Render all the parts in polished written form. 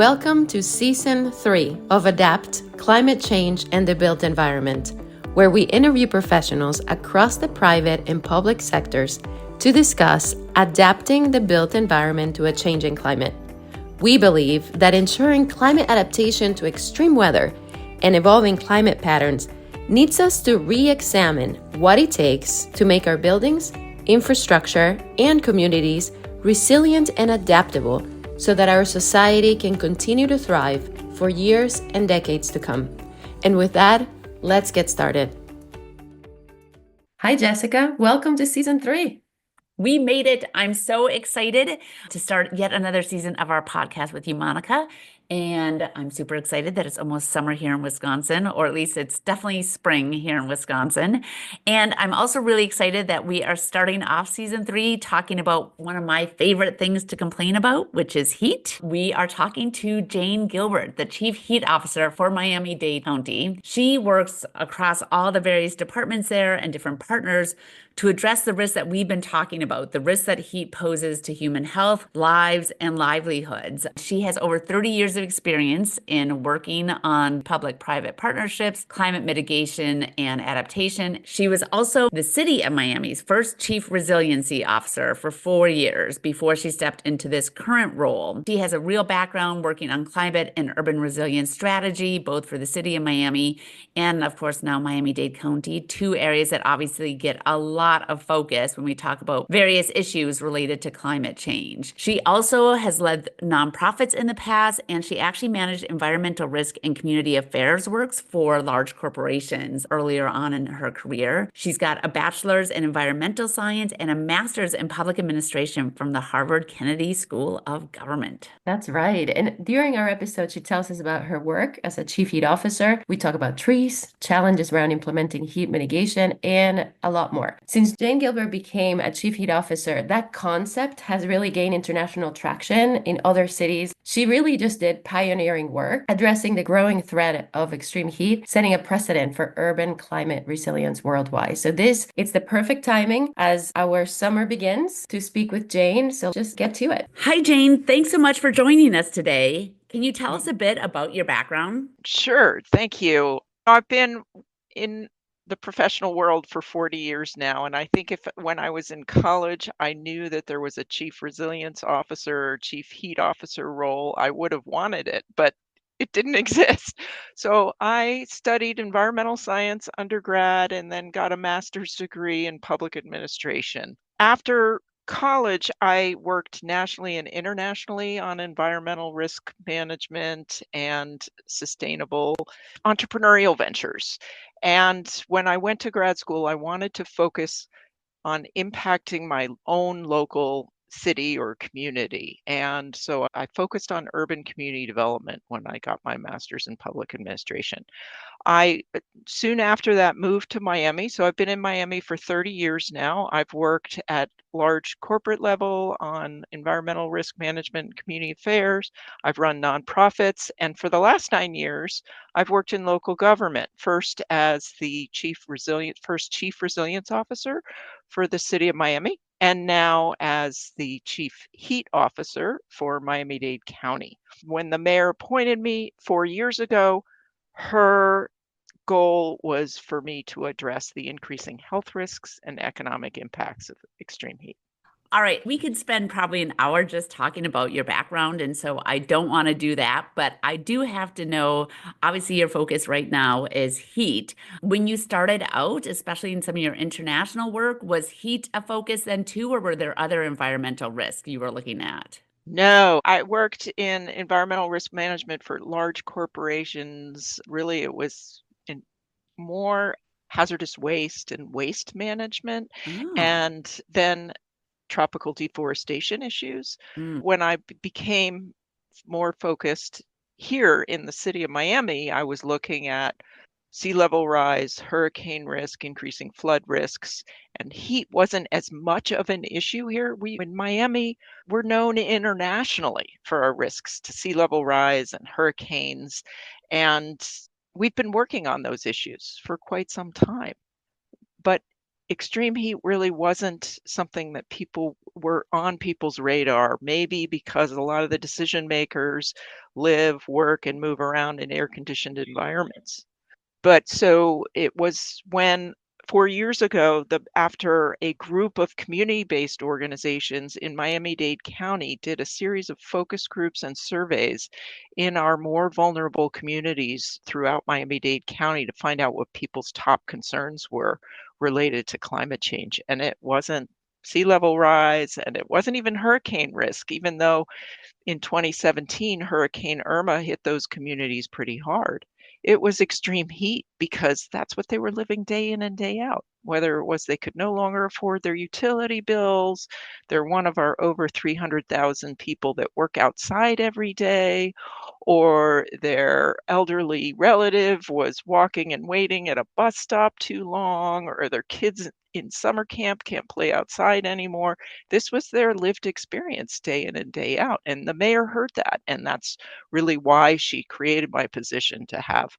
Welcome to Season 3 of Adapt, Climate Change and the Built Environment, where we interview professionals across the private and public sectors to discuss adapting the built environment to a changing climate. We believe that ensuring climate adaptation to extreme weather and evolving climate patterns needs us to re-examine what it takes to make our buildings, infrastructure, and communities resilient and adaptable so that our society can continue to thrive for years and decades to come. And with that, let's get started. Hi, Jessica. Welcome to Season 3. We made it. I'm so excited to start yet another season of our podcast with you, Monica. And I'm super excited that it's almost summer here in Wisconsin, or at least it's definitely spring here in Wisconsin. And I'm also really excited that we are starting off Season 3 talking about one of my favorite things to complain about, which is heat. We are talking to Jane Gilbert, the Chief Heat Officer for Miami-Dade County. She works across all the various departments there and different partners to address the risks that we've been talking about, the risks that heat poses to human health, lives, and livelihoods. She has over 30 years of experience in working on public-private partnerships, climate mitigation, and adaptation. She was also the City of Miami's first Chief Resiliency Officer for 4 years before she stepped into this current role. She has a real background working on climate and urban resilience strategy, both for the City of Miami and, of course, now Miami-Dade County, two areas that obviously get a lot of focus when we talk about various issues related to climate change. She also has led nonprofits in the past, and she actually managed environmental risk and community affairs works for large corporations earlier on in her career. She's got a bachelor's in environmental science and a master's in public administration from the Harvard Kennedy School of Government. That's right. And during our episode, she tells us about her work as a chief heat officer. We talk about trees, challenges around implementing heat mitigation, and a lot more. Since Jane Gilbert became a chief heat officer, that concept has really gained international traction in other cities. She really just did pioneering work addressing the growing threat of extreme heat, setting a precedent for urban climate resilience worldwide. So it's the perfect timing as our summer begins to speak with Jane. So just get to it. Hi, Jane. Thanks so much for joining us today. Can you tell us a bit about your background? Sure. Thank you. I've been in the professional world for 40 years now. And I think when I was in college, I knew that there was a chief resilience officer or chief heat officer role, I would have wanted it, but it didn't exist. So I studied environmental science undergrad and then got a master's degree in public administration. After college, I worked nationally and internationally on environmental risk management and sustainable entrepreneurial ventures. And when I went to grad school, I wanted to focus on impacting my own local city or community. And so I focused on urban community development when I got my master's in public administration. I soon after that moved to Miami. So I've been in Miami for 30 years now. I've worked at large corporate level on environmental risk management and community affairs. I've run nonprofits. And for the last 9 years, I've worked in local government, first as the first chief resilience officer for the city of Miami, and now as the chief heat officer for Miami-Dade County. When the mayor appointed me 4 years ago, her goal was for me to address the increasing health risks and economic impacts of extreme heat. All right, we could spend probably an hour just talking about your background, and so I don't want to do that, but I do have to know, obviously your focus right now is heat. When you started out, especially in some of your international work, was heat a focus then too, or were there other environmental risks you were looking at? No, I worked in environmental risk management for large corporations. Really, it was in more hazardous waste and waste management, Oh. and then tropical deforestation issues. When I became more focused here in the city of Miami, I was looking at sea level rise, hurricane risk, increasing flood risks, and heat wasn't as much of an issue here. We in Miami, we're known internationally for our risks to sea level rise and hurricanes, and we've been working on those issues for quite some time. But extreme heat really wasn't something that people were on people's radar, maybe because a lot of the decision makers live, work, and move around in air-conditioned environments. But so it was when 4 years ago, after a group of community-based organizations in Miami-Dade County did a series of focus groups and surveys in our more vulnerable communities throughout Miami-Dade County to find out what people's top concerns were related to climate change. And it wasn't sea level rise, and it wasn't even hurricane risk, even though in 2017, Hurricane Irma hit those communities pretty hard. It was extreme heat because that's what they were living day in and day out. Whether it was they could no longer afford their utility bills, they're one of our over 300,000 people that work outside every day, or their elderly relative was walking and waiting at a bus stop too long, or their kids in summer camp can't play outside anymore. This was their lived experience day in and day out. And the mayor heard that. And that's really why she created my position, to have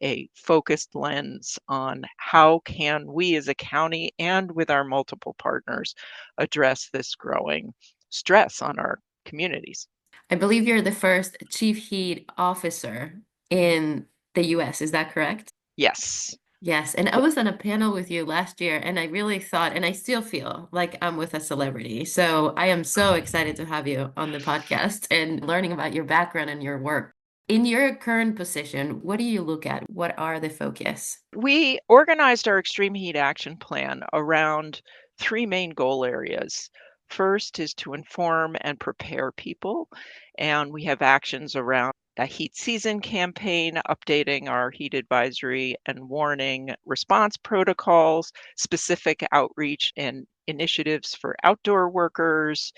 a focused lens on how can we as a county and with our multiple partners address this growing stress on our communities. I believe you're the first chief heat officer in the US. Is that correct? Yes. Yes, and I was on a panel with you last year, and I really thought, and I still feel like I'm with a celebrity. So I am so excited to have you on the podcast and learning about your background and your work. In your current position, what do you look at? What are the focus? We organized our extreme heat action plan around three main goal areas. First is to inform and prepare people, and we have actions around a heat season campaign, updating our heat advisory and warning response protocols, specific outreach and initiatives for outdoor workers,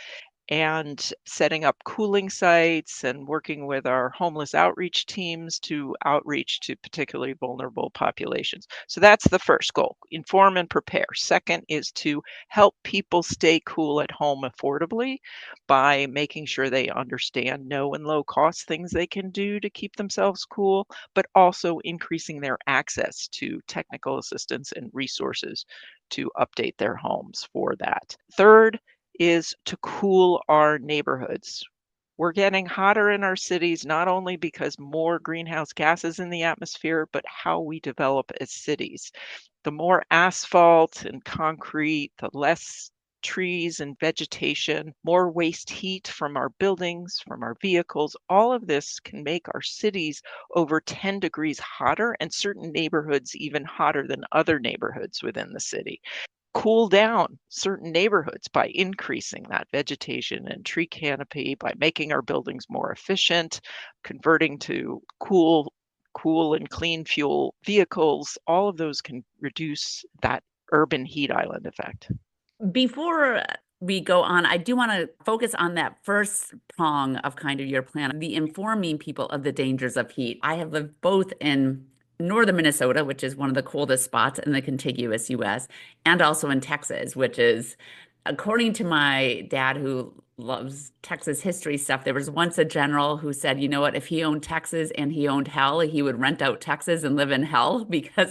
and setting up cooling sites and working with our homeless outreach teams to outreach to particularly vulnerable populations. So that's the first goal, inform and prepare. Second is to help people stay cool at home affordably by making sure they understand no and low cost things they can do to keep themselves cool, but also increasing their access to technical assistance and resources to update their homes for that. Third is to cool our neighborhoods. We're getting hotter in our cities, not only because more greenhouse gases in the atmosphere, but how we develop as cities. The more asphalt and concrete, the less trees and vegetation, more waste heat from our buildings, from our vehicles. All of this can make our cities over 10 degrees hotter, and certain neighborhoods even hotter than other neighborhoods within the city. Cool down certain neighborhoods by increasing that vegetation and tree canopy, by making our buildings more efficient, converting to cool and clean fuel vehicles. All of those can reduce that urban heat island effect. Before we go on, I do want to focus on that first prong of kind of your plan, the informing people of the dangers of heat. I have lived both in northern Minnesota, which is one of the coldest spots in the contiguous US, and also in Texas, which is, according to my dad, who loves Texas history stuff, there was once a general who said, you know what, if he owned Texas and he owned hell, he would rent out Texas and live in hell because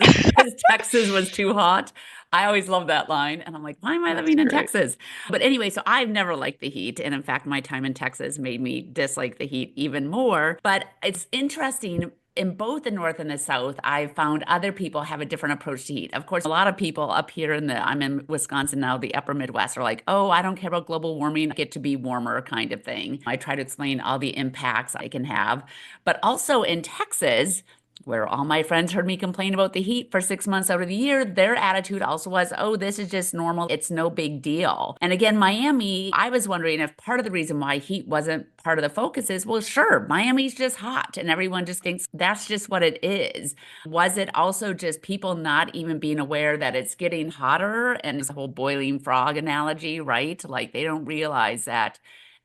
Texas was too hot. I always love that line. And I'm like, why am I That's living in great. Texas? But anyway, so I've never liked the heat. And in fact, my time in Texas made me dislike the heat even more. But it's interesting. In both the North and the South, I've found other people have a different approach to heat. Of course, a lot of people up here I'm in Wisconsin now, the upper Midwest are like, oh, I don't care about global warming, I get to be warmer kind of thing. I try to explain all the impacts I can have. But also in Texas, where all my friends heard me complain about the heat for 6 months out of the year, their attitude also was, oh, this is just normal. It's no big deal. And again, Miami, I was wondering if part of the reason why heat wasn't part of the focus is, well, sure, Miami's just hot and everyone just thinks that's just what it is. Was it also just people not even being aware that it's getting hotter? And it's a whole boiling frog analogy, right? Like they don't realize that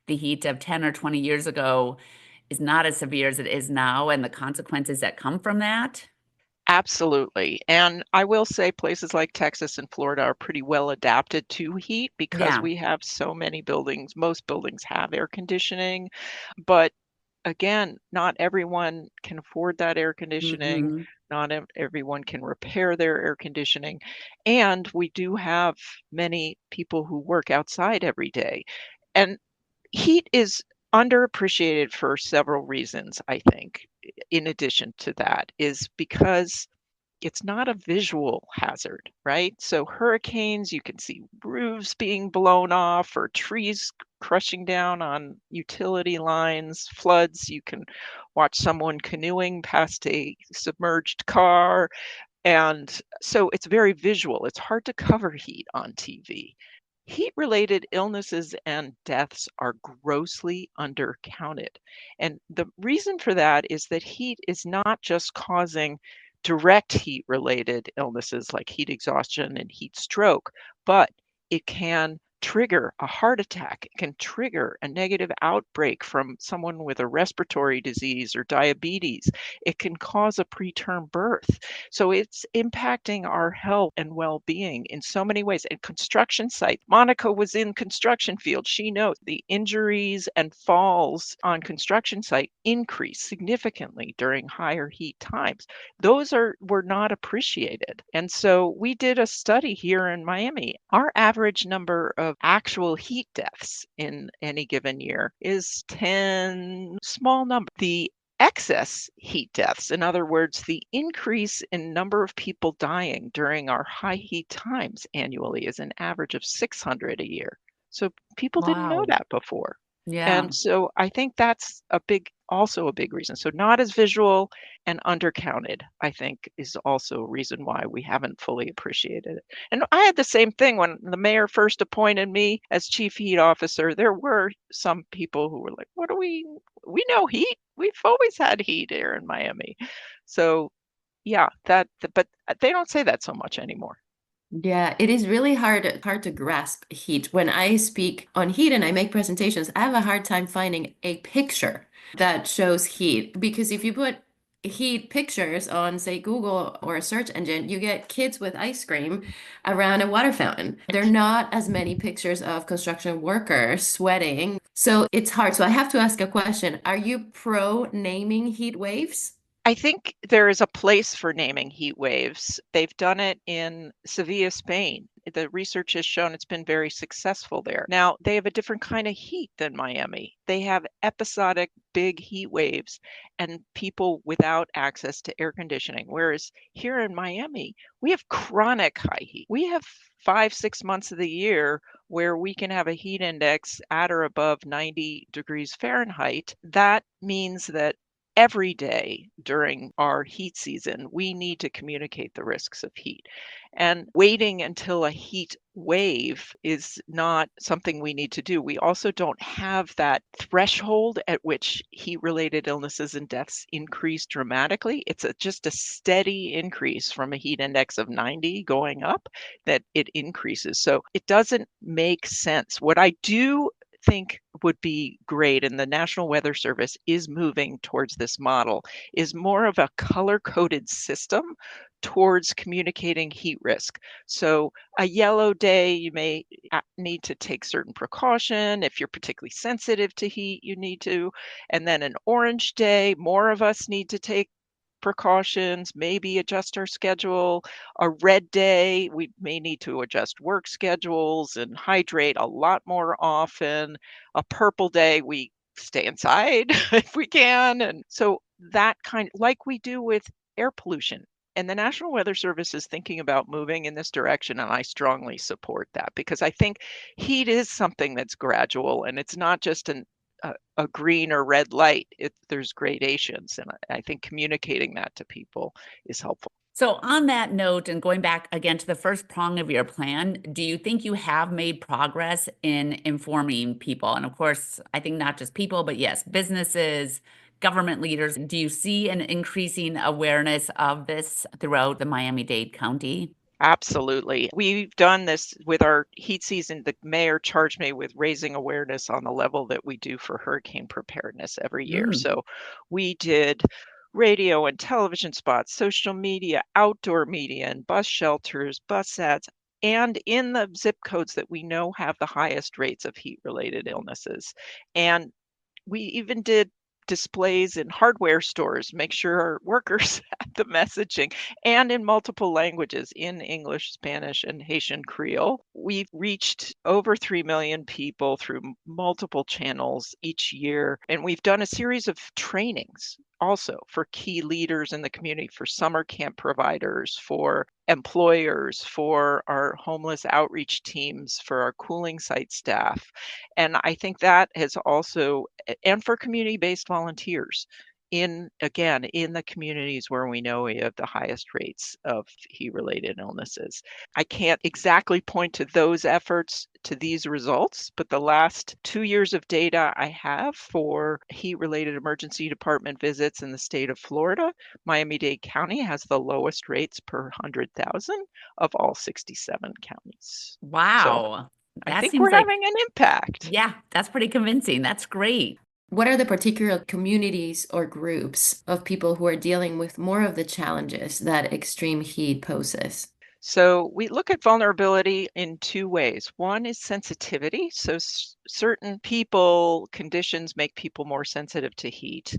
the heat of 10 or 20 years ago is not as severe as it is now and the consequences that come from that. Absolutely. And I will say places like Texas and Florida are pretty well adapted to heat because Yeah. we have so many buildings. Most buildings have air conditioning, but again, not everyone can afford that air conditioning. Hmm. Not everyone can repair their air conditioning. And we do have many people who work outside every day. And heat is underappreciated for several reasons, I think. In addition to that, is because it's not a visual hazard, right? So hurricanes, you can see roofs being blown off or trees crushing down on utility lines. Floods, you can watch someone canoeing past a submerged car. And so it's very visual. It's hard to cover heat on TV. Heat-related illnesses and deaths are grossly undercounted. And the reason for that is that heat is not just causing direct heat-related illnesses like heat exhaustion and heat stroke, but it can trigger a heart attack. It can trigger a negative outbreak from someone with a respiratory disease or diabetes. It can cause a preterm birth. So it's impacting our health and well-being in so many ways. And construction sites, Monica was in construction field. She knows the injuries and falls on construction site increase significantly during higher heat times. Those were not appreciated. And so we did a study here in Miami. Our average number of actual heat deaths in any given year is 10, small number. The excess heat deaths, in other words, the increase in number of people dying during our high heat times annually is an average of 600 a year. So people didn't know Wow. that before. Yeah. And so I think that's also a big reason. So not as visual and undercounted, I think, is also a reason why we haven't fully appreciated it. And I had the same thing when the mayor first appointed me as chief heat officer. There were some people who were like, what do we know heat? We've always had heat here in Miami. So yeah, but they don't say that so much anymore. Yeah, it is really hard to grasp heat. When I speak on heat and I make presentations, I have a hard time finding a picture that shows heat because if you put heat pictures on, say, Google or a search engine, you get kids with ice cream around a water fountain. There are not as many pictures of construction workers sweating. So it's hard. So I have to ask a question. Are you pro naming heat waves? I think there is a place for naming heat waves. They've done it in Sevilla, Spain. The research has shown it's been very successful there. Now, they have a different kind of heat than Miami. They have episodic big heat waves and people without access to air conditioning. Whereas here in Miami, we have chronic high heat. We have 5, 6 months of the year where we can have a heat index at or above 90 degrees Fahrenheit. That means that every day during our heat season, we need to communicate the risks of heat. And waiting until a heat wave is not something we need to do. We also don't have that threshold at which heat-related illnesses and deaths increase dramatically. It's just a steady increase from a heat index of 90 going up that it increases. So it doesn't make sense. What I do think would be great, and the National Weather Service is moving towards this model, is more of a color-coded system towards communicating heat risk. So a yellow day, you may need to take certain precaution. If you're particularly sensitive to heat, you need to. And then an orange day, more of us need to take precautions, maybe adjust our schedule. A red day, we may need to adjust work schedules and hydrate a lot more often. A purple day, we stay inside if we can. And so that kind, like we do with air pollution. And the National Weather Service is thinking about moving in this direction, and I strongly support that because I think heat is something that's gradual and it's not just a green or red light. There's gradations, and I think communicating that to people is helpful. So, on that note, and going back again to the first prong of your plan, do you think you have made progress in informing people? And of course, I think not just people, but yes, businesses, government leaders. Do you see an increasing awareness of this throughout the Miami-Dade County? Absolutely. We've done this with our heat season. The mayor charged me with raising awareness on the level that we do for hurricane preparedness every year. Mm. So we did radio and television spots, social media, outdoor media, and bus shelters, bus ads, and in the zip codes that we know have the highest rates of heat related illnesses. And we even did displays in hardware stores, make sure our workers have the messaging, and in multiple languages, in English, Spanish, and Haitian Creole. We've reached over 3 million people through multiple channels each year, and we've done a series of trainings also for key leaders in the community, for summer camp providers, for employers, for our homeless outreach teams, for our cooling site staff. And I think that has also, and for community-based volunteers again, in the communities where we know we have the highest rates of heat-related illnesses. I can't exactly point to those efforts to these results, but the last 2 years of data I have for heat-related emergency department visits in the state of Florida, Miami-Dade County has the lowest rates per 100,000 of all 67 counties. So Wow. I That think seems we're like, having an impact. yeah, that's pretty convincing. That's great. What are the particular communities or groups of people who are dealing with more of the challenges that extreme heat poses? So we look at vulnerability in two ways. One is sensitivity. So certain people, conditions make people more sensitive to heat.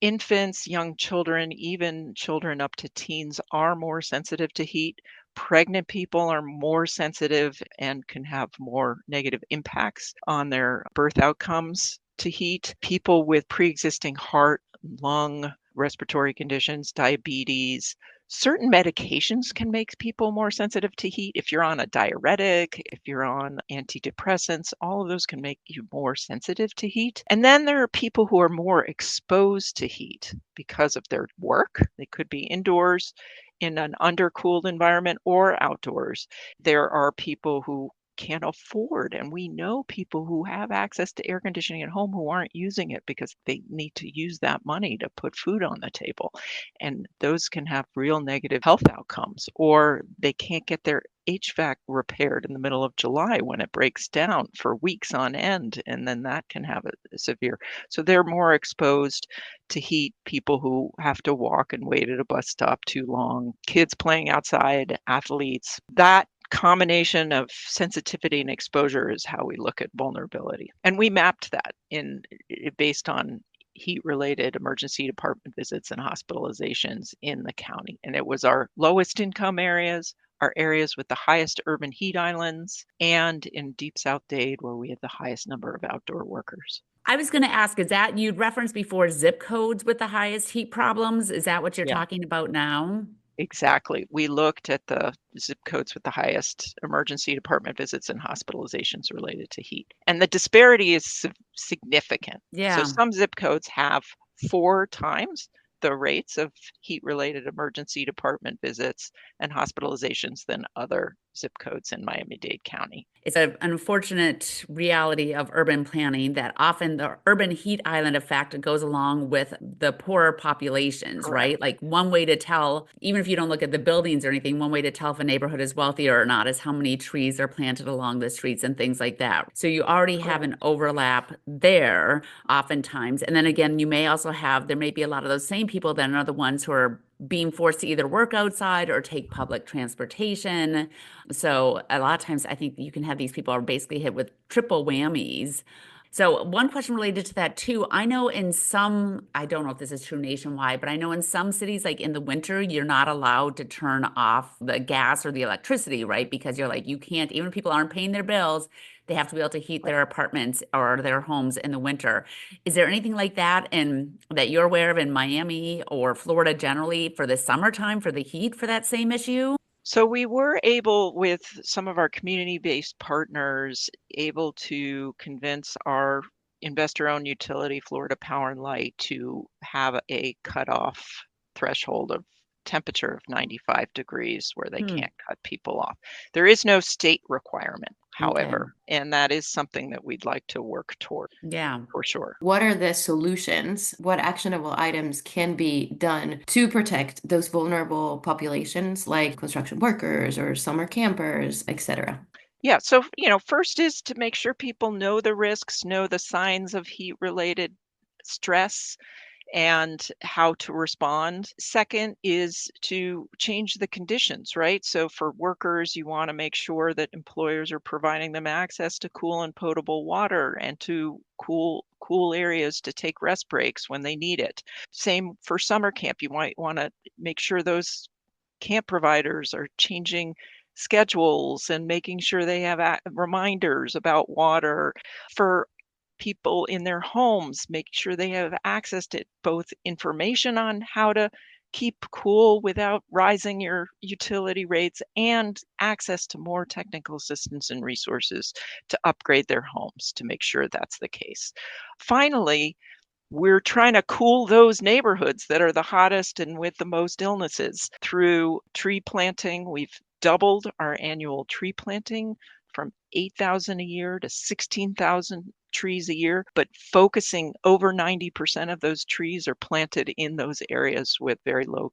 Infants, young children, even children up to teens are more sensitive to heat. Pregnant people are more sensitive and can have more negative impacts on their birth outcomes to heat. People with pre-existing heart, lung, respiratory conditions, diabetes, certain medications can make people more sensitive to heat. If you're on a diuretic, if you're on antidepressants, all of those can make you more sensitive to heat. And then there are people who are more exposed to heat because of their work. They could be indoors in an undercooled environment or outdoors. There are people who can't afford, and we know people who have access to air conditioning at home who aren't using it because they need to use that money to put food on the table. And those can have real negative health outcomes, or they can't get their HVAC repaired in the middle of July when it breaks down for weeks on end, and then that can have a severe. So they're more exposed to heat, people who have to walk and wait at a bus stop too long, kids playing outside, athletes. That combination of sensitivity and exposure is how we look at vulnerability. And we mapped that based on heat-related emergency department visits and hospitalizations in the county. And it was our lowest income areas, our areas with the highest urban heat islands, and in Deep South Dade, where we had the highest number of outdoor workers. I was going to ask, is that you'd referenced before zip codes with the highest heat problems? Is that what you're Yeah, talking about now? exactly. We looked at the zip codes with the highest emergency department visits and hospitalizations related to heat. And the disparity is significant. So Yeah. some zip codes have 4 times the rates of heat-related emergency department visits and hospitalizations than other zip codes in Miami-Dade County. It's an unfortunate reality of urban planning that often the urban heat island effect goes along with the poorer populations, Correct. right? Like one way to tell, even if you don't look at the buildings or anything, one way to tell if a neighborhood is wealthier or not is how many trees are planted along the streets and things like that. So you already have Correct. an overlap there oftentimes. And then again, you may also have, there may be a lot of those same people that are the ones who are being forced to either work outside or take public transportation. So a lot of times I think you can have these people are basically hit with triple whammies. So one question related to that too, I know in some, I don't know if this is true nationwide, but I know in some cities, like in the winter, you're not allowed to turn off the gas or the electricity, right? Because you're like, you can't, even if people aren't paying their bills, they have to be able to heat their apartments or their homes in the winter. Is there anything like that in that you're aware of in Miami or Florida generally for the summertime for the heat for that same issue? So we were able, with some of our community-based partners, able to convince our investor-owned utility, Florida Power and Light, to have a cutoff threshold of temperature of 95 degrees where they Hmm. can't cut people off. There is no state requirement, Okay. however, and that is something that we'd like to work toward Yeah. for sure. What are the solutions? What actionable items can be done to protect those vulnerable populations like construction workers or summer campers, etc.? Yeah, so, first is to make sure people know the risks, know the signs of heat-related stress, and how to respond. Second is to change the conditions, right? So for workers, you want to make sure that employers are providing them access to cool and potable water and to cool areas to take rest breaks when they need it. Same for summer camp. You might want to make sure those camp providers are changing schedules and making sure they have reminders about water. For people in their homes, make sure they have access to both information on how to keep cool without rising your utility rates and access to more technical assistance and resources to upgrade their homes to make sure that's the case. Finally, we're trying to cool those neighborhoods that are the hottest and with the most illnesses through tree planting. We've doubled our annual tree planting from 8,000 a year to 16,000 trees a year, but focusing over 90% of those trees are planted in those areas with very low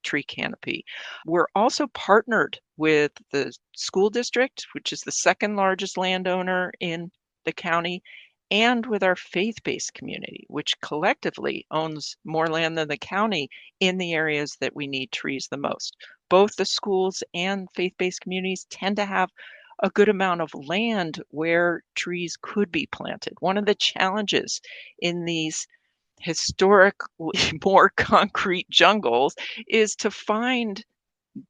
tree canopy. We're also partnered with the school district, which is the second largest landowner in the county, and with our faith-based community, which collectively owns more land than the county in the areas that we need trees the most. Both the schools and faith-based communities tend to have a good amount of land where trees could be planted. One of the challenges in these historically more concrete jungles is to find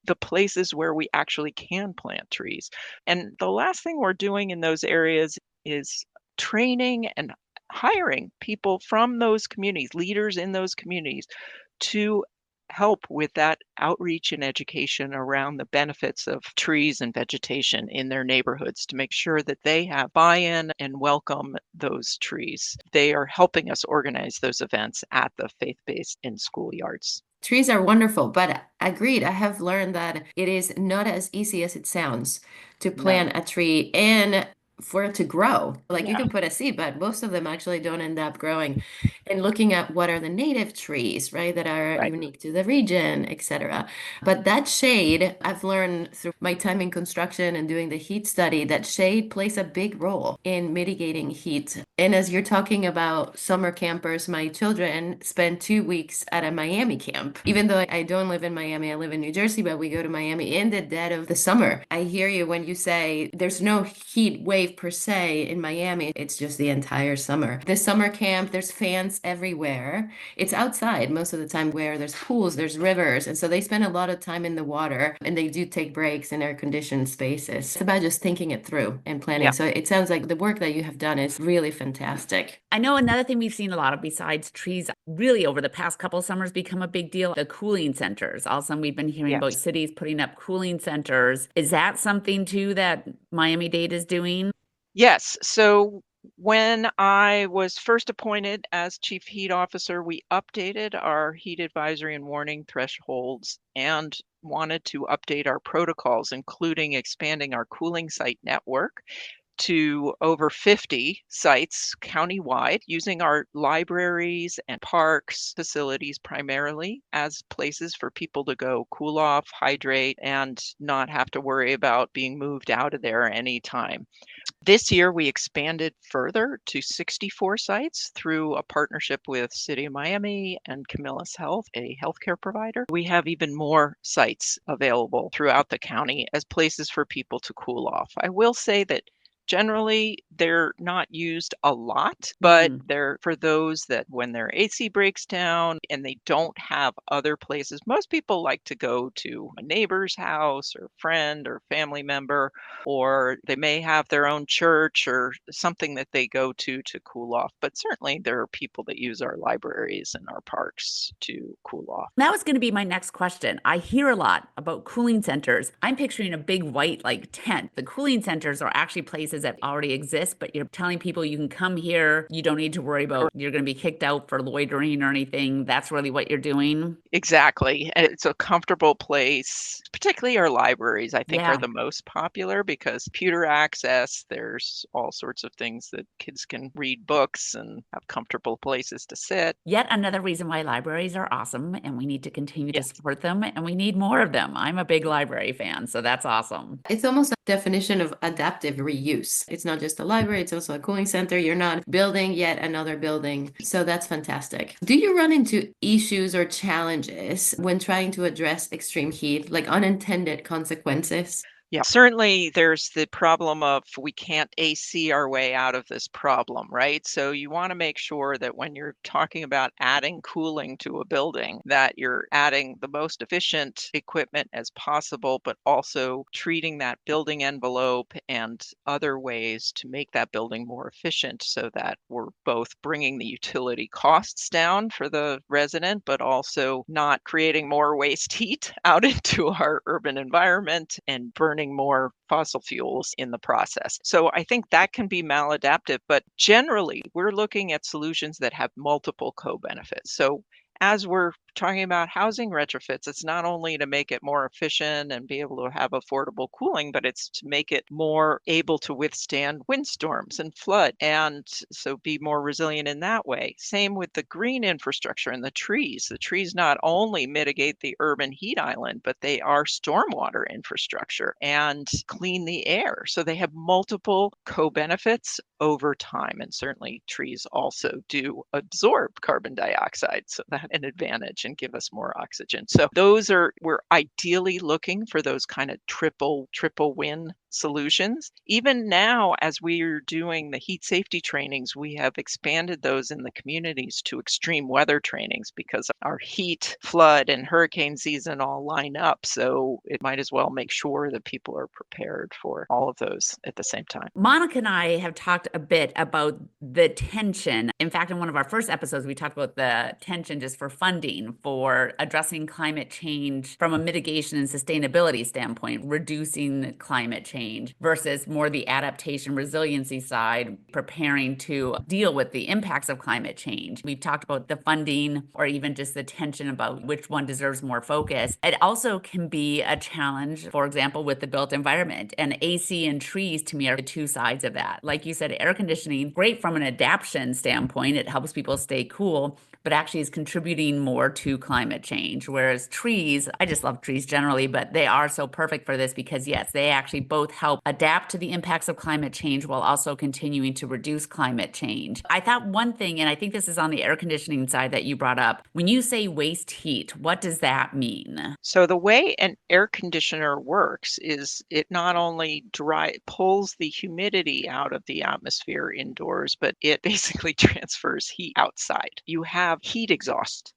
the places where we actually can plant trees. And the last thing we're doing in those areas is training and hiring people from those communities, leaders in those communities, to help with that outreach and education around the benefits of trees and vegetation in their neighborhoods to make sure that they have buy-in and welcome those trees. They are helping us organize those events at the faith-based and schoolyards. Trees are wonderful, but agreed, I have learned that it is not as easy as it sounds to plant No. a tree and for it to grow. Like you Yeah. can put a seed, but most of them actually don't end up growing. And looking at what are the native trees, right, that are Right. unique to the region, etc. But that shade, I've learned through my time in construction and doing the heat study, that shade plays a big role in mitigating heat. And as you're talking about summer campers, my children spend 2 weeks at a Miami camp. Even though I don't live in Miami, I live in New Jersey, but we go to Miami in the dead of the summer. I hear you when you say there's no heat wave per se in Miami. It's just the entire summer. The summer camp, there's fans everywhere. It's outside most of the time where there's pools, there's rivers. And so they spend a lot of time in the water and they do take breaks in air-conditioned spaces. It's about just thinking it through and planning. Yeah. So it sounds like the work that you have done is really fantastic. I know another thing we've seen a lot of besides trees really over the past couple of summers become a big deal, the cooling centers. Also, we've been hearing about Yes. cities putting up cooling centers. Is that something too that Miami-Dade is doing? Yes. So when I was first appointed as chief heat officer, we updated our heat advisory and warning thresholds and wanted to update our protocols, including expanding our cooling site network to over 50 sites countywide, using our libraries and parks facilities primarily as places for people to go cool off, hydrate, and not have to worry about being moved out of there anytime. This year, we expanded further to 64 sites through a partnership with City of Miami and Camillus Health, a healthcare provider. We have even more sites available throughout the county as places for people to cool off. I will say that generally they're not used a lot, but they're for those that when their AC breaks down and they don't have other places. Most people like to go to a neighbor's house or friend or family member, or they may have their own church or something that they go to cool off. But certainly there are people that use our libraries and our parks to cool off. That was going to be my next question. I hear a lot about cooling centers. I'm picturing a big white like tent. The cooling centers are actually places that already exist, but you're telling people you can come here. You don't need to worry about you're going to be kicked out for loitering or anything. That's really what you're doing. Exactly. And it's a comfortable place, particularly our libraries, I think are Yeah. the most popular because computer access, there's all sorts of things that kids can read books and have comfortable places to sit. Yet another reason why libraries are awesome and we need to continue to Yes. support them and we need more of them. I'm a big library fan, so that's awesome. It's almost a definition of adaptive reuse. use. It's not just a library, it's also a cooling center. You're not building yet another building. So that's fantastic. Do you run into issues or challenges when trying to address extreme heat, like unintended consequences? Yeah, certainly there's the problem of we can't AC our way out of this problem, right? So you want to make sure that when you're talking about adding cooling to a building, that you're adding the most efficient equipment as possible, but also treating that building envelope and other ways to make that building more efficient so that we're both bringing the utility costs down for the resident, but also not creating more waste heat out into our urban environment and burning more fossil fuels in the process. So I think that can be maladaptive, but generally we're looking at solutions that have multiple co-benefits. So as we're talking about housing retrofits, it's not only to make it more efficient and be able to have affordable cooling, but it's to make it more able to withstand windstorms and flood and so be more resilient in that way. Same with the green infrastructure and the trees. The trees not only mitigate the urban heat island, but they are stormwater infrastructure and clean the air. So they have multiple co-benefits over time. And certainly trees also do absorb carbon dioxide. So that's an advantage and give us more oxygen. So we're ideally looking for those kind of triple win solutions. Even now, as we are doing the heat safety trainings, we have expanded those in the communities to extreme weather trainings because our heat, flood, and hurricane season all line up. So it might as well make sure that people are prepared for all of those at the same time. Mónika and I have talked a bit about the tension. In fact, in one of our first episodes, we talked about the tension just for funding for addressing climate change from a mitigation and sustainability standpoint, reducing climate change versus more the adaptation resiliency side, preparing to deal with the impacts of climate change. We've talked about the funding or even just the tension about which one deserves more focus. It also can be a challenge, for example, with the built environment. And AC and trees, to me, are the two sides of that. Like you said, air conditioning, great from an adaptation standpoint. It helps people stay cool, but actually is contributing more to climate change. Whereas trees, I just love trees generally, but they are so perfect for this because, yes, they actually both help adapt to the impacts of climate change while also continuing to reduce climate change. I thought one thing, and I think this is on the air conditioning side that you brought up, when you say waste heat, what does that mean? So the way an air conditioner works is it not only pulls the humidity out of the atmosphere indoors, but it basically transfers heat outside. You have heat exhaust.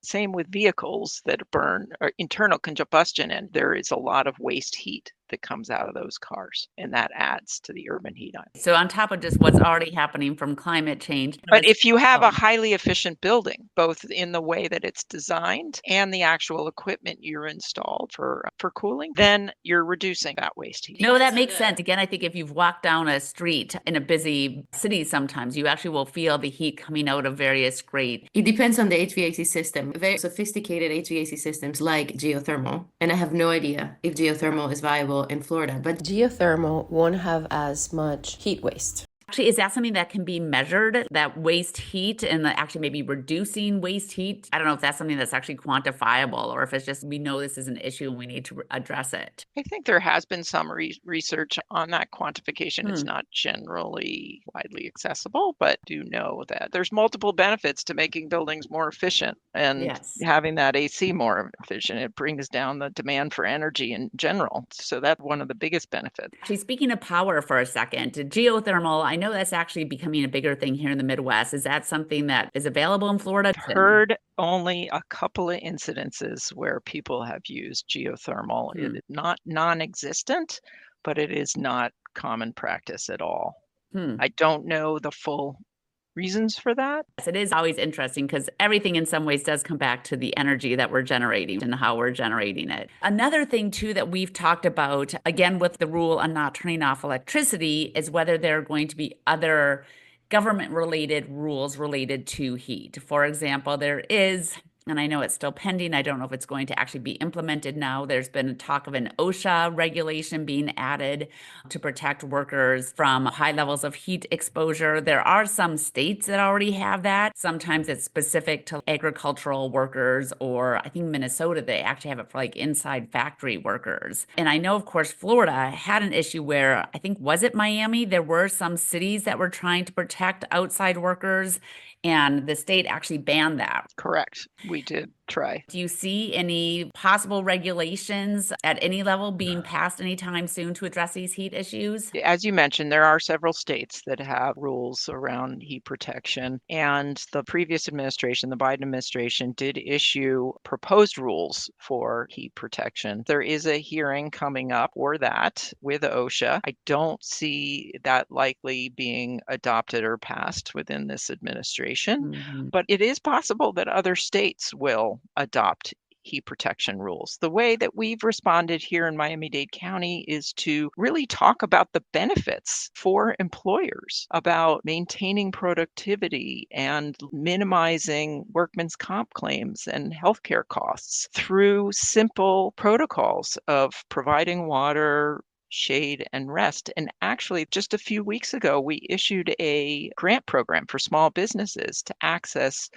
Same with vehicles that burn or internal combustion, and there is a lot of waste heat that comes out of those cars, and that adds to the urban heat island. So on top of just what's already happening from climate change. But if you have a highly efficient building, both in the way that it's designed and the actual equipment you're installed for cooling, then you're reducing that waste heat. No, that makes sense. Again, I think if you've walked down a street in a busy city sometimes, you actually will feel the heat coming out of various grates. It depends on the HVAC system. Very sophisticated HVAC systems like geothermal, and I have no idea if geothermal is viable in Florida, but geothermal won't have as much heat waste. Actually, is that something that can be measured, that waste heat, and actually maybe reducing waste heat? I don't know if that's something that's actually quantifiable or if it's just we know this is an issue and we need to address it. I think there has been some research on that quantification. It's not generally widely accessible, but do know that there's multiple benefits to making buildings more efficient and having that AC more efficient. It brings down the demand for energy in general. So that's one of the biggest benefits. Actually, speaking of power for a second, geothermal, I know that's actually becoming a bigger thing here in the Midwest. Is that something that is available in Florida? I've heard only a couple of incidences where people have used geothermal. It is not non-existent, but it is not common practice at all. I don't know the full reasons for that. Yes, it is always interesting because everything in some ways does come back to the energy that we're generating and how we're generating it. Another thing too that we've talked about, again with the rule on not turning off electricity, is whether there are going to be other government related rules related to heat. For example, there is and I know it's still pending. I don't know if it's going to actually be implemented now. There's been talk of an OSHA regulation being added to protect workers from high levels of heat exposure. There are some states that already have that. Sometimes it's specific to agricultural workers, or I think Minnesota, they actually have it for like inside factory workers. And I know, of course, Florida had an issue where I think, was it Miami? There were some cities that were trying to protect outside workers, and the state actually banned that. Correct. We did try. Do you see any possible regulations at any level being passed anytime soon to address these heat issues? As you mentioned, there are several states that have rules around heat protection, and the previous administration, the Biden administration, did issue proposed rules for heat protection. There is a hearing coming up for that with OSHA. I don't see that likely being adopted or passed within this administration, but it is possible that other states will adopt heat protection rules. The way that we've responded here in Miami-Dade County is to really talk about the benefits for employers, about maintaining productivity and minimizing workman's comp claims and healthcare costs through simple protocols of providing water, shade, and rest. And actually, just a few weeks ago, we issued a grant program for small businesses to access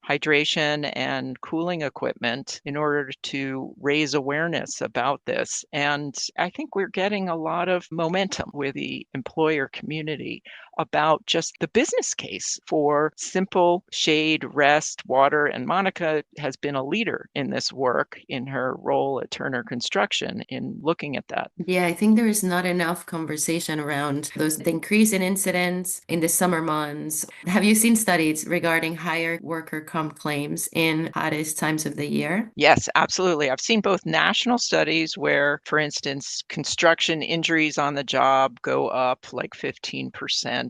hydration and cooling equipment in order to raise awareness about this. And I think we're getting a lot of momentum with the employer community about just the business case for simple shade, rest, water. And Mónika has been a leader in this work in her role at Turner Construction in looking at that. Yeah, I think there is not enough conversation around the increase in incidents in the summer months. Have you seen studies regarding higher worker comp claims in hottest times of the year? Yes, absolutely. I've seen both national studies where, for instance, construction injuries on the job go up like 15%.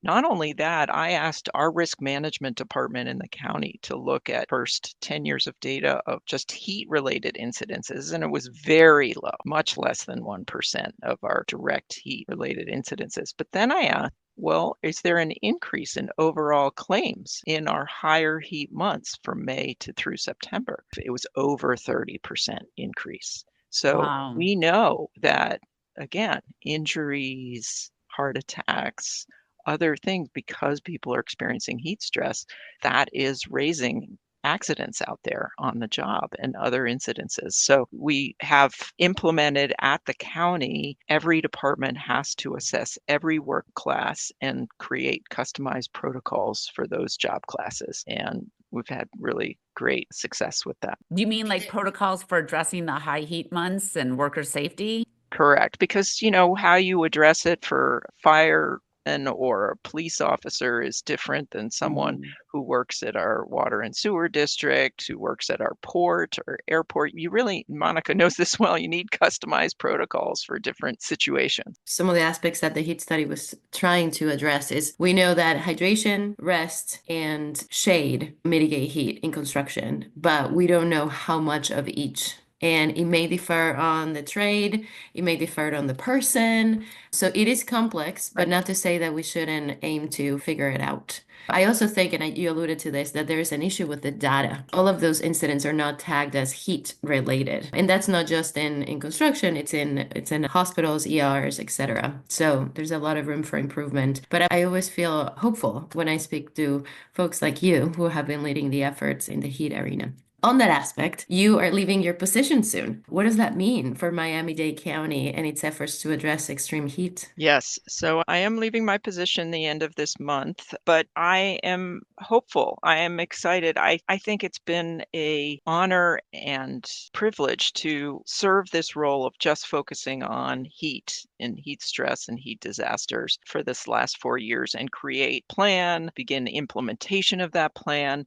Not only that, I asked our risk management department in the county to look at first 10 years of data of just heat-related incidences, and it was very low, much less than 1% of our direct heat-related incidences. But then I asked, well, is there an increase in overall claims in our higher heat months from May to through September? It was over 30% increase. So Wow. we know that, again, injuries, heart attacks, other things, because people are experiencing heat stress, that is raising accidents out there on the job and other incidences. So we have implemented at the county, every department has to assess every work class and create customized protocols for those job classes. And we've had really great success with that. Do you mean like protocols for addressing the high heat months and worker safety? Correct, because how you address it for fire and or a police officer is different than someone who works at our water and sewer district, who works at our port or airport. You really, Mónika knows this well, you need customized protocols for different situations. Some of the aspects that the heat study was trying to address is we know that hydration, rest, and shade mitigate heat in construction, but we don't know how much of each. And it may differ on the trade, it may differ on the person. So it is complex, but not to say that we shouldn't aim to figure it out. I also think, and you alluded to this, that there is an issue with the data. All of those incidents are not tagged as heat related. And that's not just in construction, it's in hospitals, ERs, etc. So there's a lot of room for improvement. But I always feel hopeful when I speak to folks like you who have been leading the efforts in the heat arena. On that aspect, you are leaving your position soon. What does that mean for Miami-Dade County and its efforts to address extreme heat? Yes, so I am leaving my position the end of this month, but I am hopeful. I am excited. I think it's been an honor and privilege to serve this role of just focusing on heat and heat stress and heat disasters for this last 4 years and create plan, begin implementation of that plan.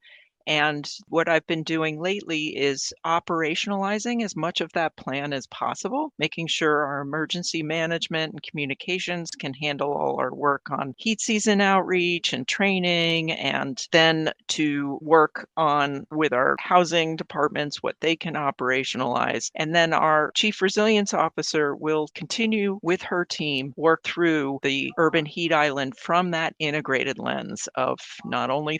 And what I've been doing lately is operationalizing as much of that plan as possible, making sure our emergency management and communications can handle all our work on heat season outreach and training, and then to work on with our housing departments what they can operationalize. And then our chief resilience officer will continue with her team work through the urban heat island from that integrated lens of not only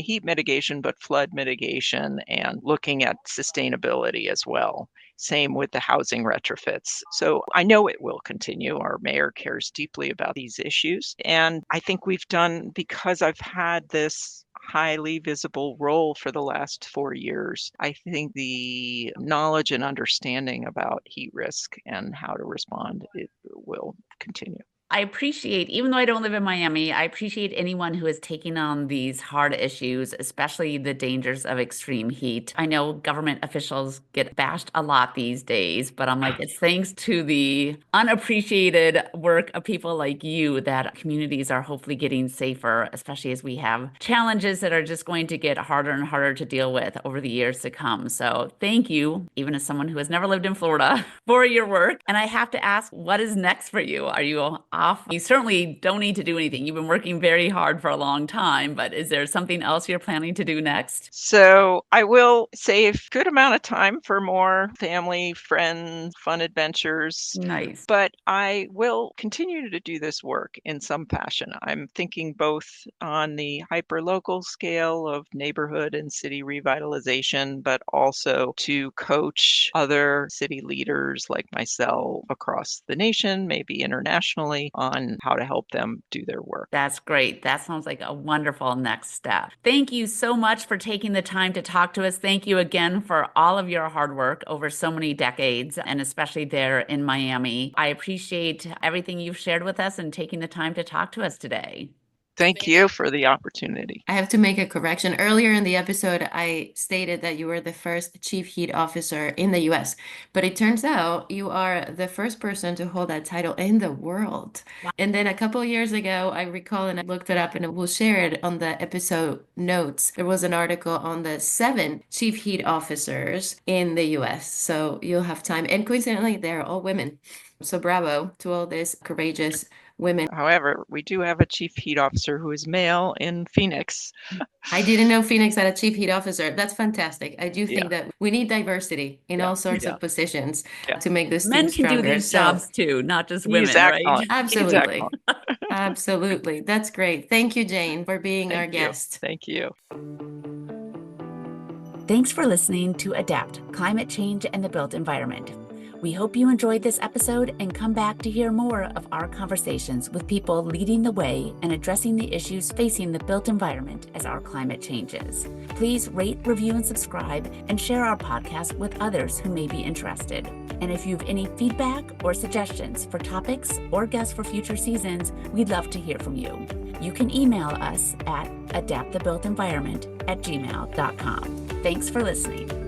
heat mitigation, mitigation, but flood mitigation and looking at sustainability as well. Same with the housing retrofits. So I know it will continue. Our mayor cares deeply about these issues. And I think we've done, because I've had this highly visible role for the last 4 years, I think the knowledge and understanding about heat risk and how to respond, it will continue. I appreciate, even though I don't live in Miami, I appreciate anyone who is taking on these hard issues, especially the dangers of extreme heat. I know government officials get bashed a lot these days, but I'm like, it's thanks to the unappreciated work of people like you that communities are hopefully getting safer, especially as we have challenges that are just going to get harder and harder to deal with over the years to come. So thank you, even as someone who has never lived in Florida, for your work. And I have to ask, what is next for you? Are you off? You certainly don't need to do anything. You've been working very hard for a long time, but is there something else you're planning to do next? So I will save a good amount of time for more family, friends, fun adventures. Nice. But I will continue to do this work in some fashion. I'm thinking both on the hyper-local scale of neighborhood and city revitalization, but also to coach other city leaders like myself across the nation, maybe internationally, on how to help them do their work. That's great. That sounds like a wonderful next step. Thank you so much for taking the time to talk to us. Thank you again for all of your hard work over so many decades, and especially there in Miami. I appreciate everything you've shared with us and taking the time to talk to us today. Thank you for the opportunity. I have to make a correction. Earlier in the episode, I stated that you were the first chief heat officer in the US, but it turns out you are the first person to hold that title in the world. Wow. And then a couple of years ago, I recall, and I looked it up and we'll share it on the episode notes. There was an article on the 7 chief heat officers in the US. So you'll have time. And coincidentally, they're all women. So bravo to all these courageous women. However, we do have a chief heat officer who is male in Phoenix. I didn't know Phoenix had a chief heat officer. That's fantastic. I do think that we need diversity in all sorts of positions to make this Men team can stronger. do these jobs too, not just women, He's right? excellent. Absolutely. He's excellent. Absolutely. That's great. Thank you, Jane, for being our Thank you. guest. Thank you. Thanks for listening to Adapt: Climate Change and the Built Environment. We hope you enjoyed this episode and come back to hear more of our conversations with people leading the way and addressing the issues facing the built environment as our climate changes. Please rate, review, and subscribe, and share our podcast with others who may be interested. And if you have any feedback or suggestions for topics or guests for future seasons, we'd love to hear from you. You can email us at adaptthebuiltenvironment@gmail.com. Thanks for listening.